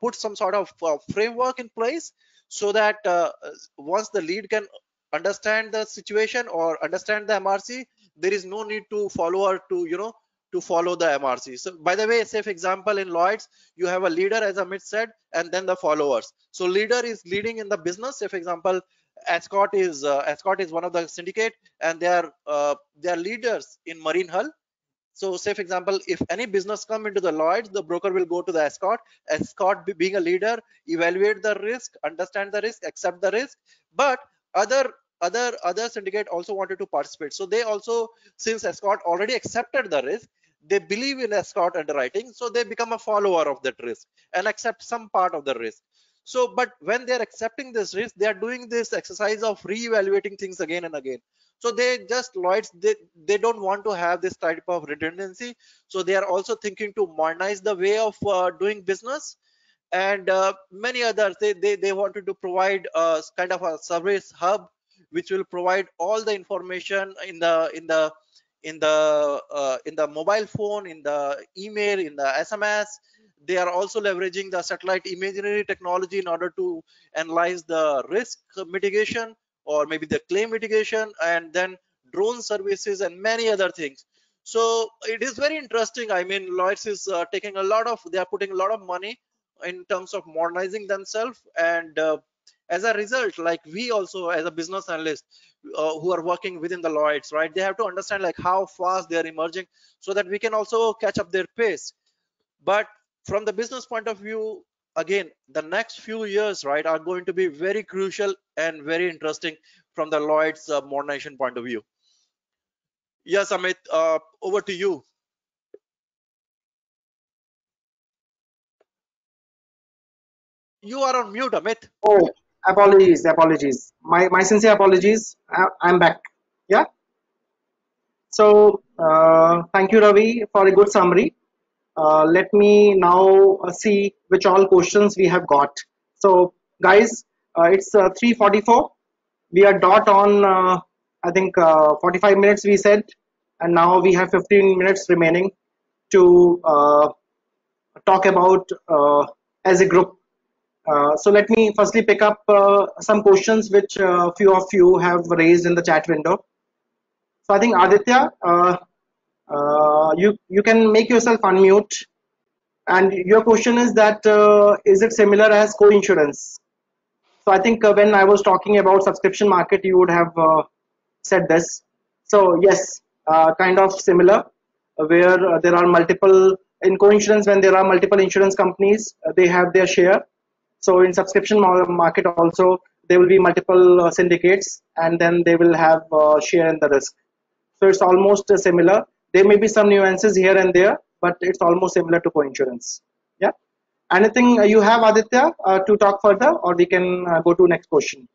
put some sort of framework in place so that once the lead can understand the situation or understand the MRC, there is no need to follow to follow the MRC. So by the way, say for example in Lloyd's, you have a leader, as Amit said, and then the followers. So leader is leading in the business. Say for example, Ascot is one of the syndicate, and they are leaders in marine hull. So say for example, if any business come into the Lloyd's, the broker will go to the Ascot being a leader, evaluate the risk, understand the risk, accept the risk. But other syndicate also wanted to participate. So they also, since Ascot already accepted the risk, they believe in Ascot underwriting, so they become a follower of that risk and accept some part of the risk. So, but when they're accepting this risk, they are doing this exercise of re-evaluating things again and again. So they just Lloyds, they don't want to have this type of redundancy. So they are also thinking to modernize the way of doing business, and many others. They wanted to provide kind of a service hub which will provide all the information in the mobile phone, in the email, in the SMS. They are also leveraging the satellite imagery technology in order to analyze the risk mitigation or maybe the claim mitigation, and then drone services and many other things. So it is very interesting. I mean, Lloyds is taking a lot of, they are putting a lot of money in terms of modernizing themselves, and as a result, like we also as a business analyst who are working within the Lloyds, right, they have to understand like how fast they are emerging so that we can also catch up their pace. But from the business point of view, again, the next few years, right, are going to be very crucial and very interesting from the Lloyds modernization point of view. Yes, Amit, over to you. You are on mute, Amit. Oh, apologies. My sincere apologies. I'm back. Yeah. So thank you, Ravi, for a good summary. Let me now see which all questions we have got. So, guys, it's 3:44. We are dot on. I think 45 minutes we said, and now we have 15 minutes remaining to talk about as a group. So let me firstly pick up some questions which few of you have raised in the chat window. So I think Aditya, you can make yourself unmute, and your question is it similar as co-insurance? So I think when I was talking about subscription market, you would have said this. So yes, kind of similar, where there are multiple in co-insurance. When there are multiple insurance companies, they have their share. So in subscription market also, there will be multiple syndicates, and then they will have share in the risk. So it's almost similar. There may be some nuances here and there, but it's almost similar to co-insurance. Yeah. Anything you have, Aditya, to talk further, or we can go to next question?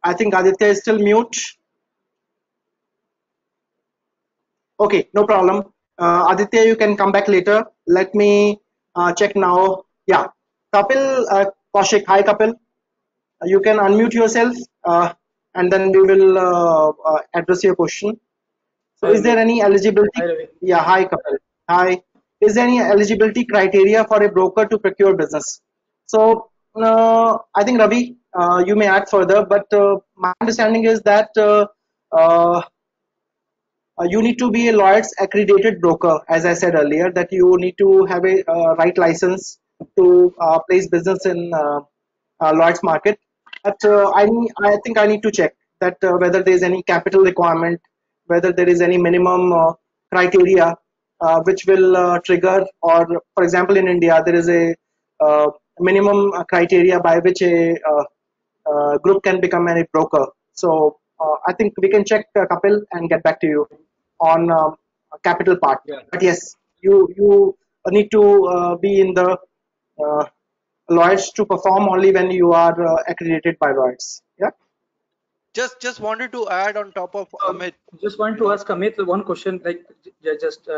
I think Aditya is still mute. Okay, no problem. Aditya, you can come back later. Let me check now. Yeah, Kapil, Kaushik. Hi, Kapil. You can unmute yourself, and then we will address your question. So, Hi, is there Amit. any eligibility? Hi, Ravi. Yeah, hi, Kapil. Hi. Is there any eligibility criteria for a broker to procure business? So, I think Ravi, you may add further, but my understanding is that uh, you need to be a Lloyd's accredited broker, as I said earlier, that you need to have a right license to place business in Lloyd's market. But I think I need to check that whether there is any capital requirement, whether there is any minimum criteria which will trigger, or for example, in India, there is a minimum criteria by which a group can become a broker. So I think we can check Kapil and get back to you on capital part. Yeah. But yes, you need to be in the uh, Lloyd's to perform only when you are accredited by Lloyd's. Yeah. Just wanted to add on top of Um, Amit, just want you to know, ask Amit one question, like just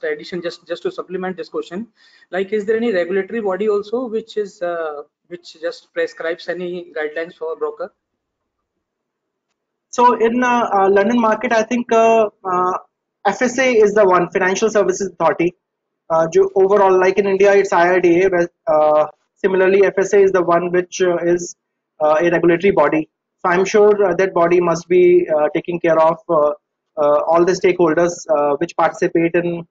addition, just to supplement this question. Like, is there any regulatory body also which just prescribes any guidelines for a broker? So in London market, I think FSA is the one, Financial Services Authority. Overall, like in India, it's IRDA. But, similarly, FSA is the one which is a regulatory body. So I'm sure that body must be taking care of all the stakeholders which participate in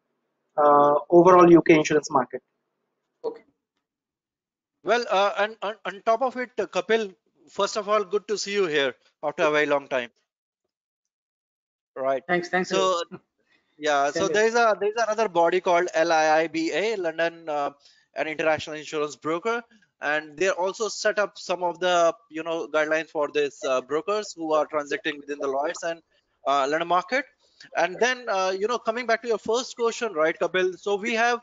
overall UK insurance market. Okay. well, and on top of it, Kapil, first of all, good to see you here after a very long time, right? Thanks. Ravi. So yeah, Same so here. there's another body called LIIBA, London an International Insurance Broker, and they also set up some of the guidelines for this brokers who are transacting within the Lloyd's and London market. And then, coming back to your first question, right, Kapil? So we have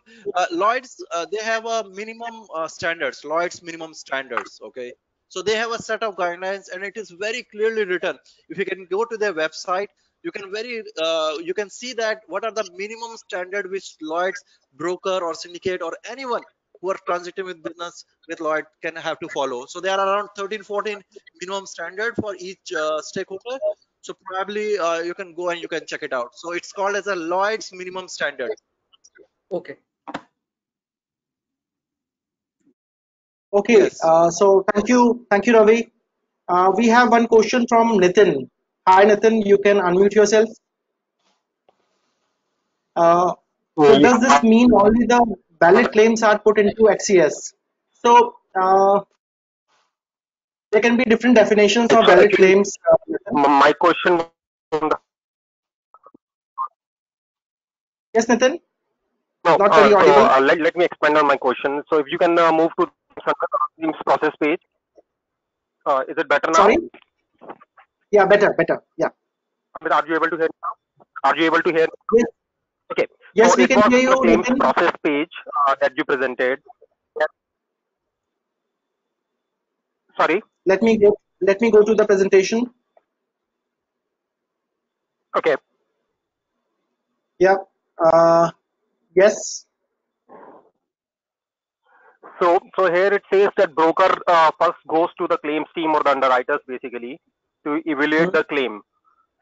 Lloyd's. They have a minimum standards. Lloyd's minimum standards. Okay. So they have a set of guidelines, and it is very clearly written. If you can go to their website, you can see that what are the minimum standard which Lloyd's broker or syndicate or anyone who are transiting with business with Lloyd can have to follow. So there are around 13, 14 minimum standard for each stakeholder. So probably you can go and you can check it out. So it's called as a Lloyd's minimum standard. Okay. Okay, Yes. so thank you, Ravi. We have one question from Nitin. Hi, Nitin, you can unmute yourself. So does this mean only the valid claims are put into XCS? So there can be different definitions of So valid actually, claims. Nitin. my question from the, Yes, Nitin, no, not very audible. let me expand on my question. So if you can move to the claims process page, is it better now? Sorry? Yeah, better. Yeah. Are you able to hear me now? Are you able to hear me? Yes, Okay. yes, So we it can was hear you, the claims Nitin. process page that you presented. Sorry. Let me go to the presentation. Okay. Yeah. Yes. So here it says that broker first goes to the claims team or the underwriters basically to evaluate Mhm. the claim.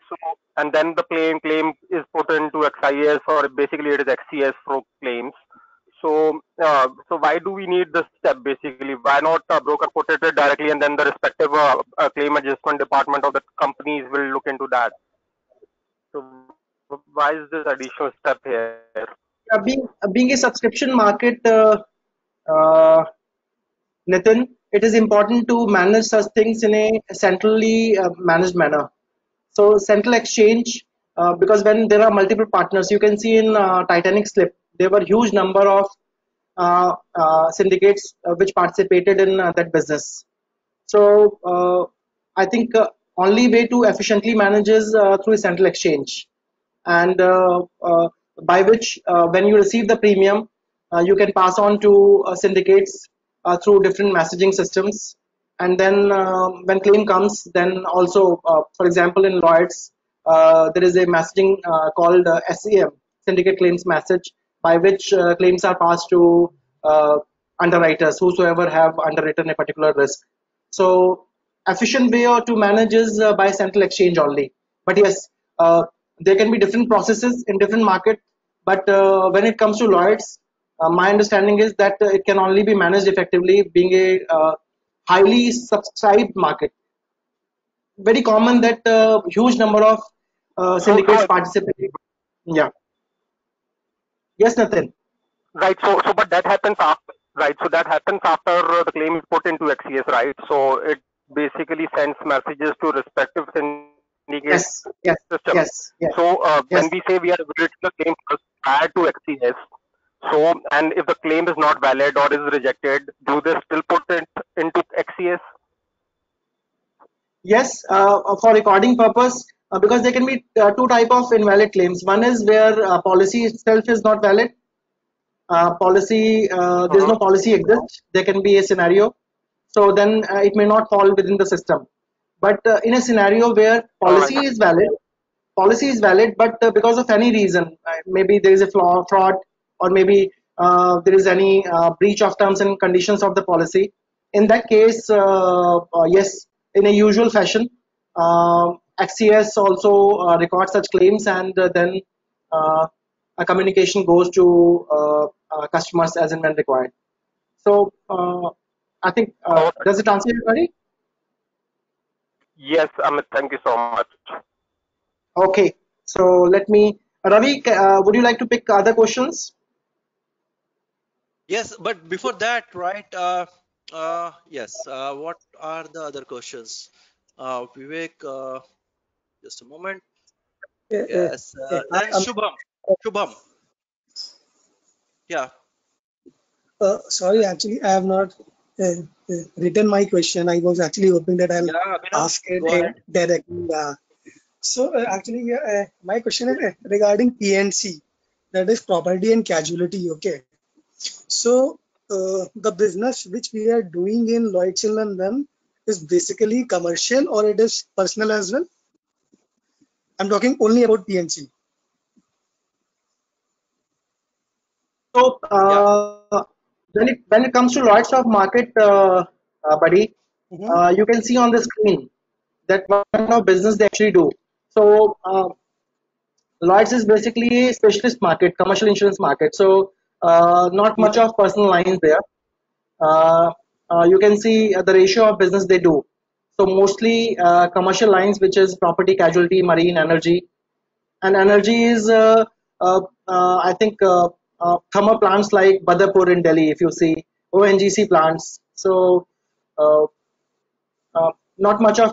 So and then the claim is put into XIS or basically it is XCS for claims. So why do we need this step basically? Why not broker put it directly and then the respective claim adjustment department of the companies will look into that? So why is this additional step here? Yeah, being a subscription market, uh, Nitin, it is important to manage such things in a centrally managed manner. So central exchange, because when there are multiple partners, you can see in Titanic slip, there were huge number of syndicates which participated in that business. So I think only way to efficiently manage is through a central exchange, and by which when you receive the premium, you can pass on to syndicates through different messaging systems, and then when claim comes, then also, for example, in Lloyd's, there is a messaging called SCM, syndicate claims message, by which claims are passed to underwriters whosoever have underwritten a particular risk. So efficient way or to manage is by central exchange only. But yes, there can be different processes in different market. But when it comes to Lloyd's, my understanding is that it can only be managed effectively, being a highly subscribed market. Very common that huge number of syndicates So participate. Yeah. Yes, Nathan. right. So but that happens after, right? So that happens after the claim is put into XCS, right? So it basically sends messages to respective syndicate Yes. Yes. system. Yes. Yes. So Yes. when we say we are evaluating the claim first prior to XCS, so and if the claim is not valid or is rejected, do they still put it into XCS? Yes, for recording purpose, because there can be two type of invalid claims. One is where policy itself is not valid. There's Uh-huh. no policy exist. There can be a scenario, so then it may not fall within the system. But in a scenario where All right. policy is valid, but because of any reason, maybe there is a fraud, or maybe there is any breach of terms and conditions of the policy. In that case, yes, in a usual fashion, XCS also records such claims, and then uh, a communication goes to customers as and when required. So I think Perfect. does it answer your query? Yes, Amit. Thank you so much. Okay, so let me, Ravi, would you like to pick other questions? Yes, but before that, right? Yes. What are the other questions? Vivek, just a moment. Uh, Yes. Hi, Then Shubham. Shubham. Yeah. sorry, actually, I have not written my question. I was actually hoping that I'll Yeah, Abhinav, ask it go ahead. directly. So actually, my question is regarding PNC, that is property and casualty. Okay. So the business which we are doing in Lloyd's in London is basically commercial or it is personal as well. I'm talking only about PNC. So Yeah. when it comes to Lloyd's stock market, buddy, Mhm. you can see on the screen that what kind of business they actually do. So Lloyd's is basically a specialist market, commercial insurance market. So not much Yeah. of personal lines there. Uh, you can see the ratio of business they do. So mostly commercial lines, which is property, casualty, marine, energy, and energy is I think thermal plants like Badapur in Delhi. If you see ONGC plants, so uh, not much of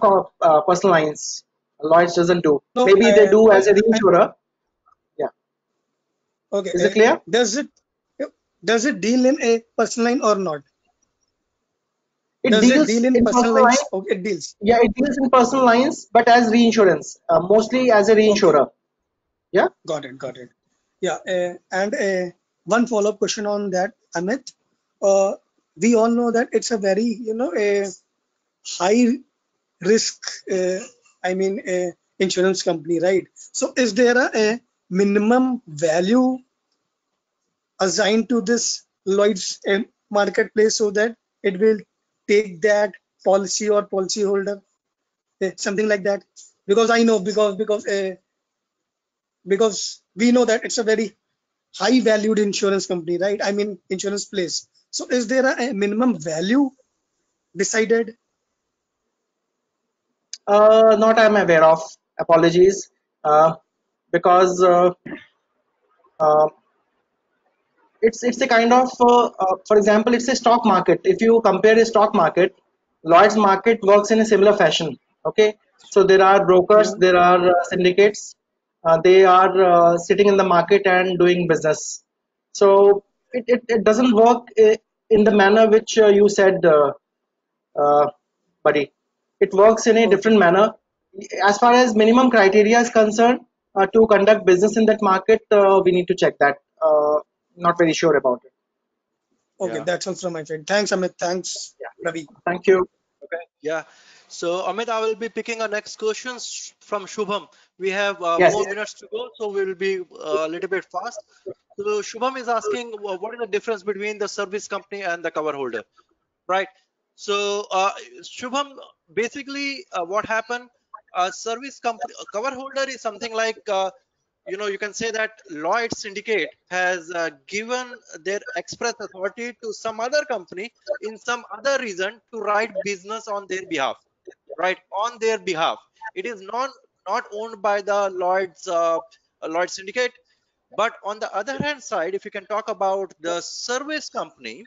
personal lines. Lloyd's doesn't do. No, Maybe they do but as a reinsurer. Yeah, okay. is it clear? Does it deal in a personal line or not? It Does it deals deal in in personal personal lines? lines. Okay, it deals. Yeah, it deals in personal lines, but as reinsurance, mostly as a Okay, reinsurer. Yeah. got it, got it. Yeah, and one follow-up question on that, Amit. We all know that it's a very, a high risk, insurance company, right? So is there a minimum value assigned to this Lloyd's marketplace so that it will take that policy or policyholder, something like that? Because I know, because we know that it's a very high valued insurance company, right? I mean, insurance place. So is there a minimum value decided? Not I'm aware of. Apologies. Uh, because uh, it's a kind of for example, it's a stock market. If you compare a stock market, Lloyd's market works in a similar fashion. Okay, so there are brokers, Yeah. there are syndicates. They are sitting in the market and doing business. So it doesn't work in the manner which you said, uh, buddy. It works in a Okay. different manner. As far as minimum criteria is concerned, to conduct business in that market, we need to check that. Not very sure about it. Okay. Yeah. That's all from my side. Thanks, Amit. Thanks, Yeah. Ravi. Thank you. Okay. Yeah. So Amit, I will be picking our next questions from Shubham. We have Yes. more minutes to go, so we will be a little bit fast. So Shubham is asking, what is the difference between the service company and the cover holder, right? So Shubham, basically, what happened? Service company cover holder is something like you can say that Lloyd's syndicate has given their express authority to some other company in some other region to write business on their behalf, right? On their behalf. It is not owned by the Lloyd's syndicate. But on the other hand side, if you can talk about the service company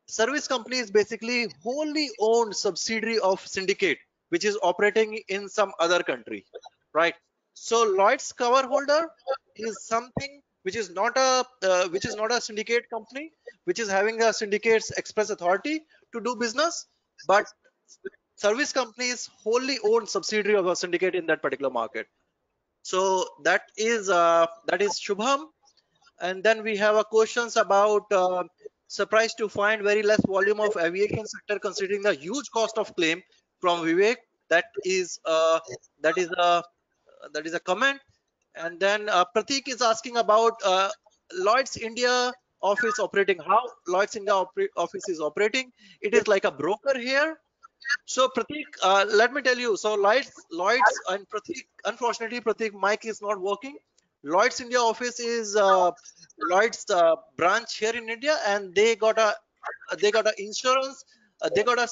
is basically wholly owned subsidiary of syndicate, which is operating in some other country, right? So Lloyd's cover holder is something which is not a syndicate company, which is having a syndicate's express authority to do business, but service company is wholly owned subsidiary of a syndicate in that particular market. So that is Shubham. And then we have a questions about surprised to find very less volume of aviation sector considering the huge cost of claim from Vivek. That is that is a that is a comment. And then Pratik is asking about Lloyd's India office operating. How Lloyd's India office is operating? It is like a broker here. So Pratik, let me tell you. So Lloyd's and Pratik, unfortunately, Pratik mic is not working. Lloyd's India office is Lloyd's branch here in India, and they got a insurance. They got a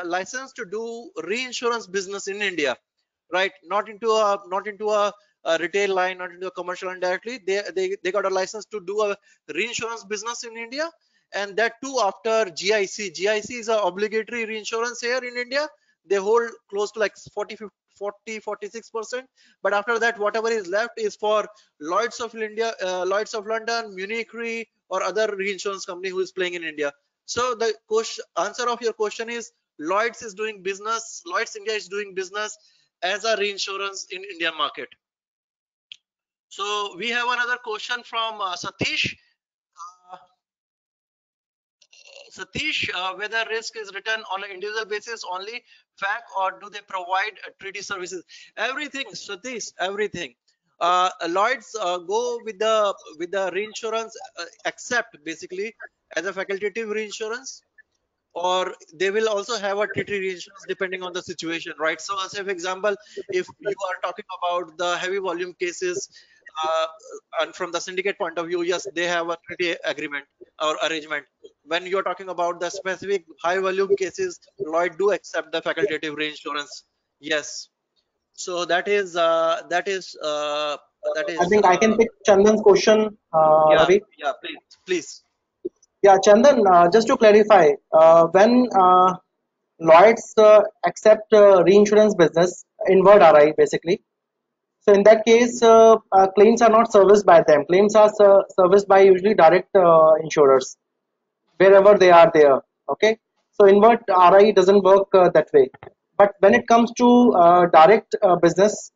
license to do reinsurance business in India, right? Not into a retail line, not into a commercial line directly. They got a license to do a reinsurance business in India, and that too after GIC. GIC is a obligatory reinsurance here in India. They hold close to like 46%. But after that, whatever is left is for Lloyd's of India, Lloyd's of London, Munich Re, or other reinsurance company who is playing in India. So the answer of your question is Lloyd's is doing business. Lloyd's India is doing business as a reinsurance in Indian market? So we have another question from Satish. Uh, Satish, whether risk is written on an individual basis only, fact, or do they provide treaty services? Everything, Satish, everything. Lloyd's go with the reinsurance, except basically as a facultative reinsurance, or they will also have a treaty reinsurance depending on the situation, right? So say for example, if you are talking about the heavy volume cases, uh, and from the syndicate point of view, yes, they have a treaty agreement or arrangement. When you're talking about the specific high volume cases, Lloyd do accept the facultative reinsurance. Yes. So that I is think I can pick Chandan's question, yeah, Ravi. yeah, please. Yeah, Chandan, just to clarify, when Lloyds accept reinsurance business, inward RI basically. So in that case, claims are not serviced by them. Claims are serviced by usually direct insurers wherever they are there. Okay, so invert RI doesn't work that way. But when it comes to direct business,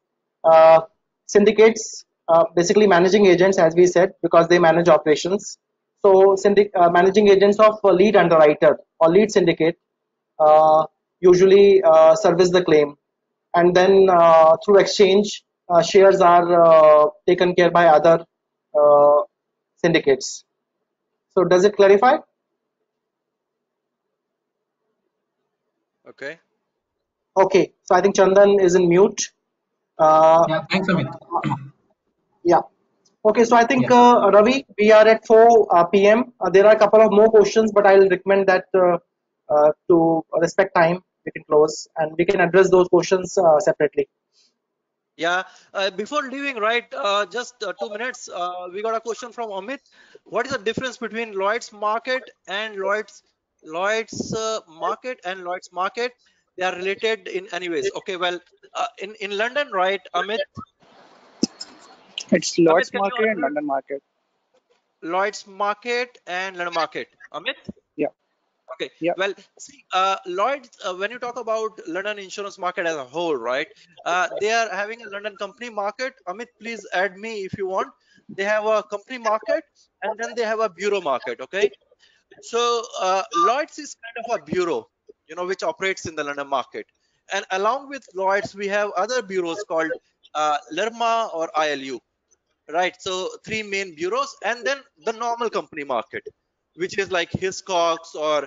uh, syndicates, basically managing agents, as we said, because they manage operations. So managing agents of lead underwriter or lead syndicate usually service the claim, and then through exchange, shares are taken care by other uh, syndicates. So does it clarify? Okay. Okay, so I think Chandan is in mute. Yeah, thanks, Amit. Yeah. Okay, so I think Yeah. Ravi, we are at 4 p.m. There are a couple of more questions, but I'll recommend that to respect time, we can close and we can address those questions separately. Yeah, before leaving, right, just 2 minutes, we got a question from Amit. What is the difference between Lloyd's market and Lloyd's market and Lloyd's market? They are related in any ways. Okay, well, in London, right, It's Amit, Lord's can you market and unmute London market. Lloyd's market and London market? Amit? Yeah, Okay, yeah. well, see, Lloyd's, when you talk about London insurance market as a whole, right, they are having a London company market. Amit, please add me if you want. They have a company market, and then they have a bureau market, okay? So Lloyd's is kind of a bureau, which operates in the London market. And along with Lloyd's, we have other bureaus called Lerma or ILU, right? So three main bureaus, and then the normal company market, which is like Hiscox or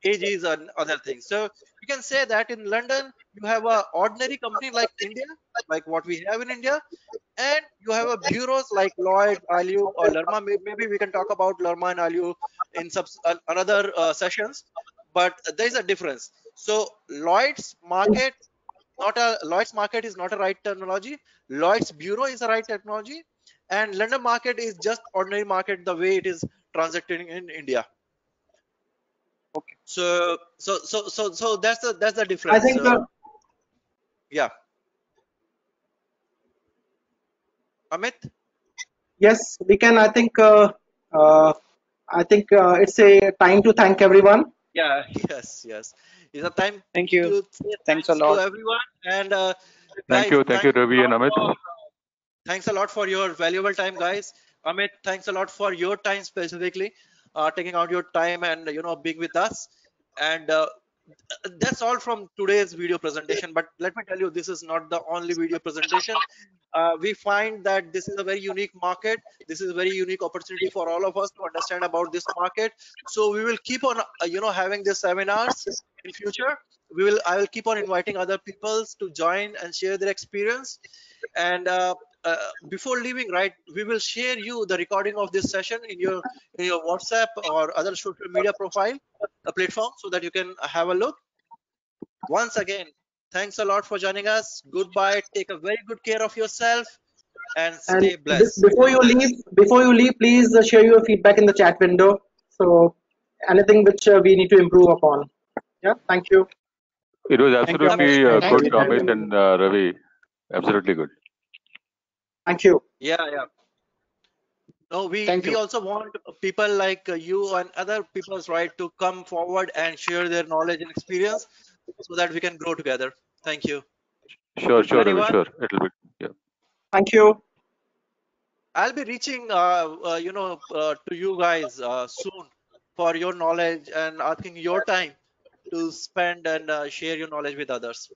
AGs and other things. So you can say that in London you have a ordinary company like India, like what we have in India, and you have a bureaus like Lloyd, ILU, or Lerma. Maybe we can talk about Lerma and ILU in another sessions, but there is a difference. So Lloyd's market is not a right terminology. Lloyd's bureau is a right terminology, and London market is just ordinary market the way it is transacting in India. Okay. So that's the I difference. think Yeah, Amit. yes, we can. Uh, I think it's a time to thank everyone. Yeah, yes. It's a time Thank you. to say Thanks a thanks to lot. everyone, and Thank guys, you, Ravi and Amit. thanks a lot for your valuable time, guys. Amit, thanks a lot for your time specifically, taking out your time and being with us. And that's all from today's video presentation. But let me tell you, this is not the only video presentation. We find that this is a very unique market. This is a very unique opportunity for all of us to understand about this market. So we will keep on having these seminars in future. I will keep on inviting other people to join and share their experience. And before leaving, right, we will share you the recording of this session in your WhatsApp or other social media profile platform, so that you can have a look. Once again, thanks a lot for joining us. Goodbye. Take a very good care of yourself and And stay blessed. before you leave, please share your feedback in the chat window. So anything which we need to improve upon. Yeah, thank you. It was Thank you, Amit. absolutely Thanks, good, Ravi. Thanks, Amit and Ravi. Absolutely good. Thank you. Yeah. No, Thank we you. also want people like you and other people's right to come forward and share their knowledge and experience so that we can grow together. Thank you. Sure, Ravi, Anyone? sure. It'll be, yeah. Thank you. I'll be reaching, to you guys soon for your knowledge and asking your time to spend and share your knowledge with others.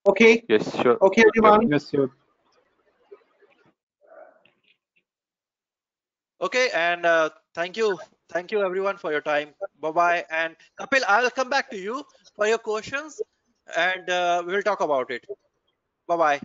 Okay. Yes, sure. Okay, everyone. Yes, sure. Okay, and thank you everyone for your time. Bye bye. And Kapil, I'll come back to you for your questions, and we'll talk about it. Bye bye.